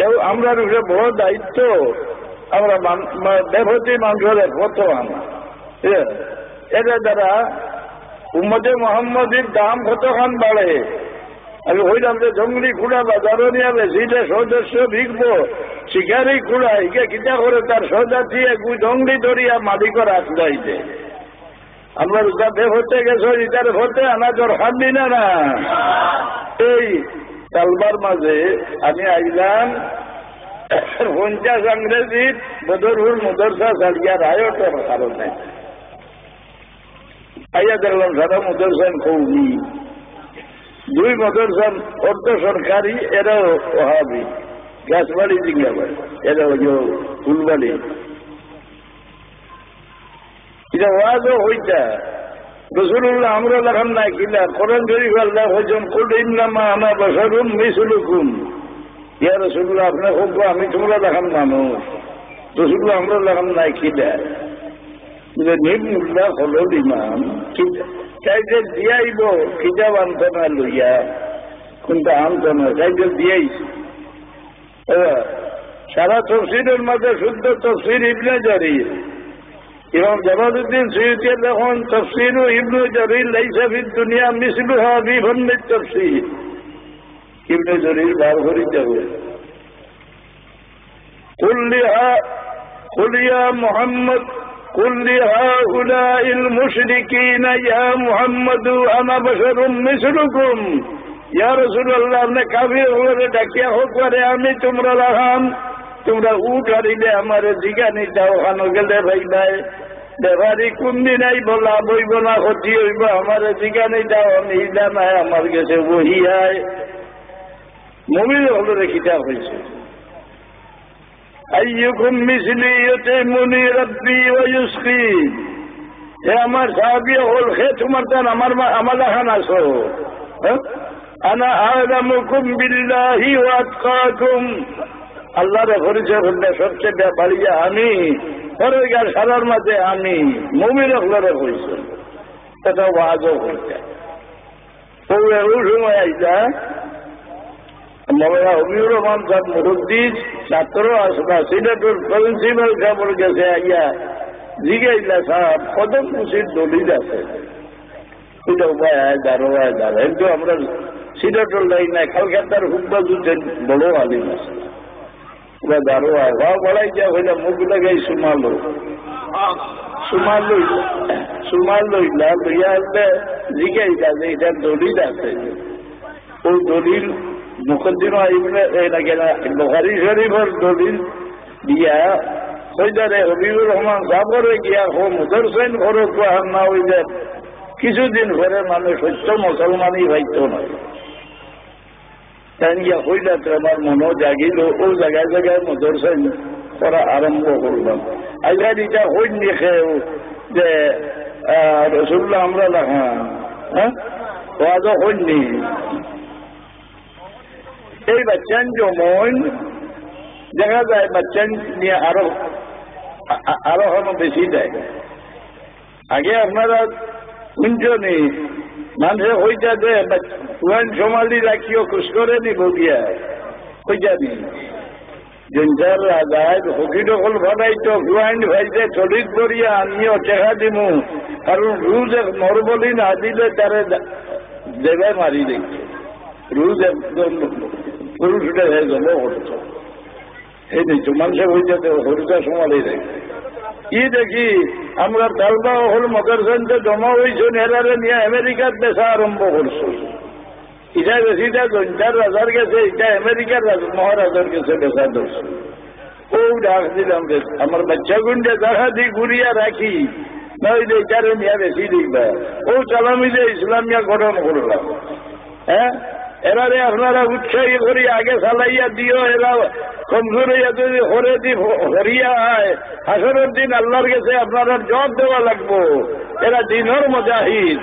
কেউ আমরা বড় দায়িত্ব আমরা দেবতী মানুষের কত আনা এটা দ্বারা উম্মতে মোহাম্মদীর দাম কতখান বাড়ে। আমি হইলাম যে জঙ্গলি খুঁড়া বাজারও নিয়ে বেশিলে সদস্য ভিগবো শিকারি খুঁড়া ইকে কিতা করে তার সজাতি জঙ্গলি ধরিয়া মালিকর আসলাইছে আমরা যাতে হতে গেছো ইটার হতে আনা দরকার নি না না। এই তালবার মাঝে আমি আইলাম 50 ইংরেজির বদরুল মুদরসা সারিয়া রায়টের কারণে আইয়া দেখলাম সারা মুদরসান কৌমি 2 মদরসান অর্ধ সরকারি এরাও ওহাবি গাছবাড়ি জিঙ্গাবাড়ি এরা ফুলবাড়ি এটা ওয়াজও হইতা রসুল্লাহ আমরা লেখান নাই কিনা কোরআন শরীফ আল্লাহ হইছেন কুল ইন্নামা আনা বাশারুম মিসলুকুম ইয়া রসুল্লাহ আপনার হোক আমি তোমরা লেখান মানুষ রসুল্লাহ আমরা লেখান নাই কিনা নির্মুল্লাহ হল ইমাম চাইতে দিয়াইব কিতাব আনতো না লইয়া কিন্তু আনতো না চাইতে দিয়াইছে সারা তফসিরের মধ্যে শুদ্ধ তফসির ইবনে জারির ইমাম জালালউদ্দিন সুয়ুতী যখন তফসির ইবনে জারির লাইসা ফিদ দুনিয়া মিসলুহা ফি ফান্নিত তফসির ইবনে জারির বার করিতে হবে কুল ইয়া মুহাম্মদ কুল লিহাউলাইল মুশরিকিনা ইয়া মুহাম্মাদু আনা বাশারুম মিসলুকুম ইয়া রাসূলুল্লাহ আপনি কাফির হলে ডাকিয়া হোক করে আমি তোমরা লাগাম তোমরা উঠ হারিলে আমার জিগানি যাও ওখানে গেলে ভাই ভাই দেবারি কোন দিন আই বলা বইব না ক্ষতি হইব আমার জিগানি যাও আমি নাই আমার কাছে বহি আয় মুমিন হলে কিতাব হয়েছে আইয়ুকুম মিসলি ইয়াতিমুনি রাব্বি ওয়া ইউসকি এ আমার সাহাবী হল হে তোমার তান আমার লাখান আছো আনা আ'লামুকুম বিল্লাহি ওয়া আতকাকুম আল্লাহর পরিচয় হলে সবচেয়ে ব্যাপারিয়া আমি পরের সারার মাঝে আমি মুমিন হলরে হয়েছে এটা ওয়াজও হইতা ওই সময় আইতা মৌলানা হবিবুর রহমান সাহেব মুহুদ্দিস ছাত্র আসবা সিলেটের প্রিন্সিপাল সাহেবের কাছে আইয়া জিগাইলা সাহেব কদম খুশির দলিল আছে এটা উপায় আয় দাঁড়ো কিন্তু আমরা সিলেটের লাইন নাই কলকাতার হুব্বা যুদ্ধের বড় আলিম আছে ওরা দাঁড়ো আয় ভাও বড়াই যা হইলে মুখ লাগাই সুমাল লইলা লইয়া আসলে জিগাইলা যে এটার দলিল আছে ওই দলিল মুকদ্দিমা ইবনে বুখারী শরীফের দলিল দিয়া সৈদারে হবিবুর রহমান সাহেবের গিয়া মুদরসেন খরচ না হইলে কিছুদিন পরে মানুষ সত্য মুসলমানই ভাইত নয় তাই গিয়া হইলে আমার মনে জাগিল ও জায়গায় জায়গায় মুদরসেন করা আরম্ভ করলাম আজকাল এটা হইন দেখেও যে রসুল্লাহ আমরা লাখা হ্যাঁ ওয়াজও হইনি এই বাচ্চান যেমন দেখা যায় বাচ্চান নিয়ে আরো বেশি দেয় আগে আপনারা শুনছনি মানুষে হইতা যে পুরান সোমালি রাখিও খুশ করে নিব গিয়া হইতা নি জিনসার রাজায় হকিট হল ভাবাইতো পুরান ভাইতে চলিত করিয়া আমিও টেকা দিমু কারণ রুজ নরবলি না দিলে তারে দেবে মারি দেখছে রুজ একদম পুরুষটা হয়ে গেল হরত এই দেখছো মানুষের হইতে হরিতা সমালি দেখে কি দেখি আমরা তালবা হল মদরসানতে জমা হয়েছেন এরারে নিয়ে আমেরিকার দেশা আরম্ভ করছো এটা বেশিটা জঞ্চার রাজার গেছে এটা আমেরিকার মহারাজার গেছে বেশা ধরছে ও ডাক দিলাম আমার বাচ্চা গুন্ডে দেখা দি ঘুরিয়া রাখি নইলে এটারে নিয়ে বেশি দিবা ও চালামিলে ইসলামিয়া গঠন করলাম হ্যাঁ এরারে আপনারা উৎসাহী করি আগে চালাইয়া দিও এরা কমজোর হইয়া যদি হরিয়া হয় হাসরের দিন আল্লাহর কাছে আপনারা জবাব দেওয়া লাগবো এরা দিনের মুজাহিদ